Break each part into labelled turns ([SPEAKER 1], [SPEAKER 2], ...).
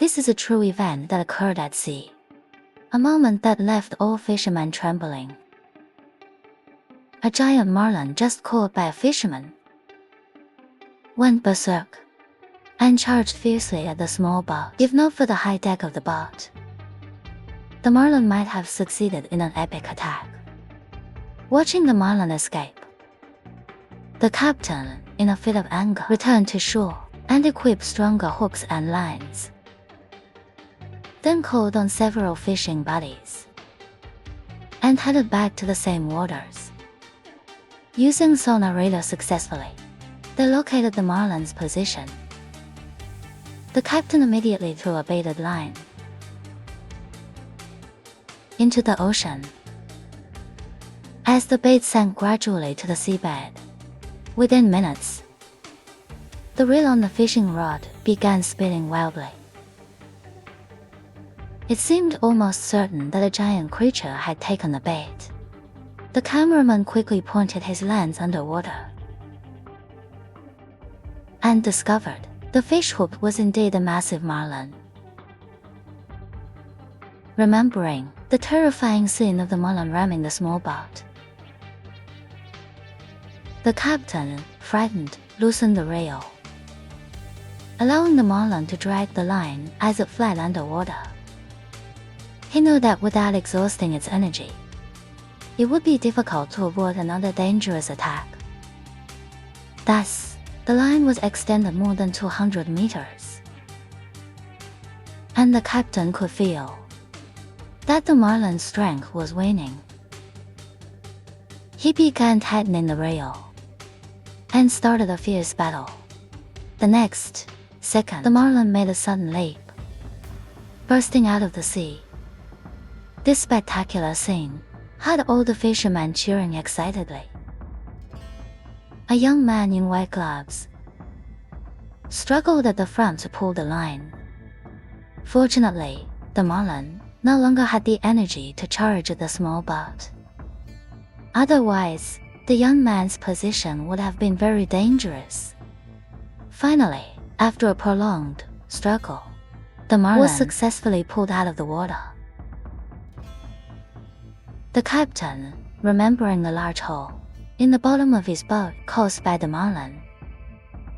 [SPEAKER 1] This is a true event that occurred at sea. A moment that left all fishermen trembling. A giant marlin just caught by a fisherman went berserk and charged fiercely at the small boat. If not for the high deck of the boat, the marlin might have succeeded in an epic attack. Watching the marlin escape, the captain, in a fit of anger, returned to shore and equipped stronger hooks and lines. Then called on several fishing buddies and headed back to the same waters. Using sonar radar successfully, they located the marlin's position. The captain immediately threw a baited line into the ocean. As the bait sank gradually to the seabed, within minutes, the reel on the fishing rod began spinning wildly. It seemed almost certain that a giant creature had taken the bait. The cameraman quickly pointed his lens underwater and discovered the fish hook was indeed a massive marlin. Remembering the terrifying scene of the marlin ramming the small boat, the captain, frightened, loosened the reel, allowing the marlin to drag the line as it fled underwater. He knew that without exhausting its energy, it would be difficult to avoid another dangerous attack. Thus, the line was extended more than 200 meters, and the captain could feel that the marlin's strength was waning. He began tightening the reel and started a fierce battle. The next second, the marlin made a sudden leap, bursting out of the sea. This spectacular scene had all the fishermen cheering excitedly. A young man in white gloves struggled at the front to pull the line. Fortunately, the marlin no longer had the energy to charge at the small boat. Otherwise, the young man's position would have been very dangerous. Finally, after a prolonged struggle, the marlin was successfully pulled out of the water. The captain, remembering the large hole in the bottom of his boat caused by the marlin,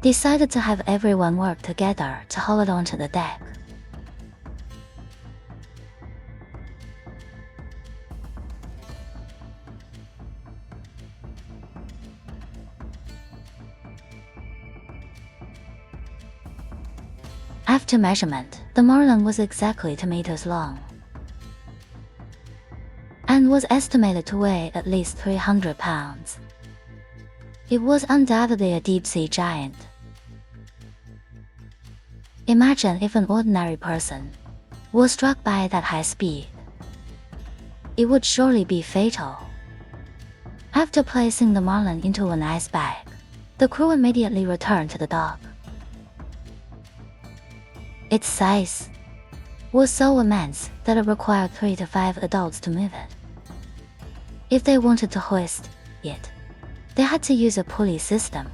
[SPEAKER 1] decided to have everyone work together to haul it onto the deck. After measurement, the marlin was exactly 2 meters long and was estimated to weigh at least 300 pounds. It was undoubtedly a deep-sea giant. Imagine if an ordinary person was struck by that high speed. It would surely be fatal. After placing the marlin into an ice bag, the crew immediately returned to the dock. Its size was so immense that it required 3 to 5 adults to move it. If they wanted to hoist it, they had to use a pulley system.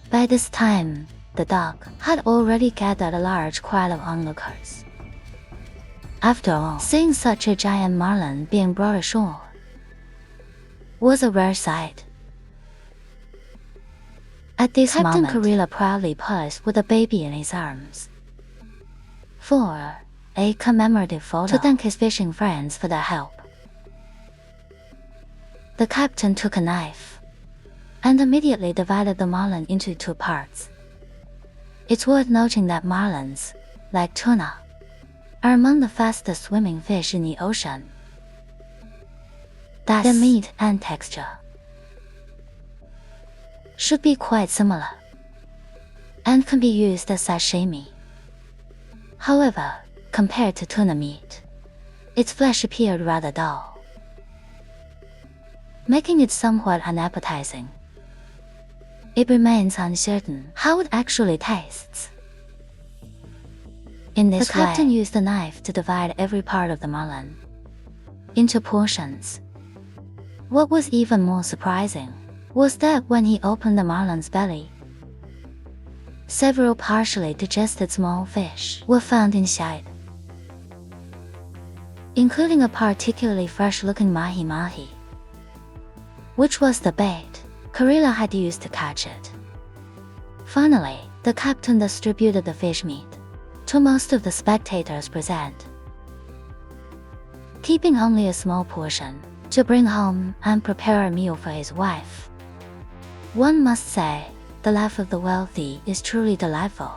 [SPEAKER 1] By this time, the dock had already gathered a large crowd of onlookers. After all, seeing such a giant marlin being brought ashore was a rare sight. At this moment, Captain Karila proudly posed with a baby in his arms for a commemorative photo to thank his fishing friends for their help. The captain took a knife and immediately divided the marlin into 2 parts. It's worth noting that marlins, like tuna, are among the fastest swimming fish in the ocean. Thus, their meat and texture should be quite similar and can be used as sashimi. However, compared to tuna meat, its flesh appeared rather dull, making it somewhat unappetizing. It remains uncertain how it actually tastes. In this way, the captain used the knife to divide every part of the marlin into portions. What was even more surprising was that when he opened the marlin's belly, Several partially digested small fish were found inside, including a particularly fresh-looking mahi-mahi, which was the bait Karila had used to catch it. Finally, the captain distributed the fish meat to most of the spectators present, keeping only a small portion to bring home and prepare a meal for his wife. One must say, the life of the wealthy is truly delightful.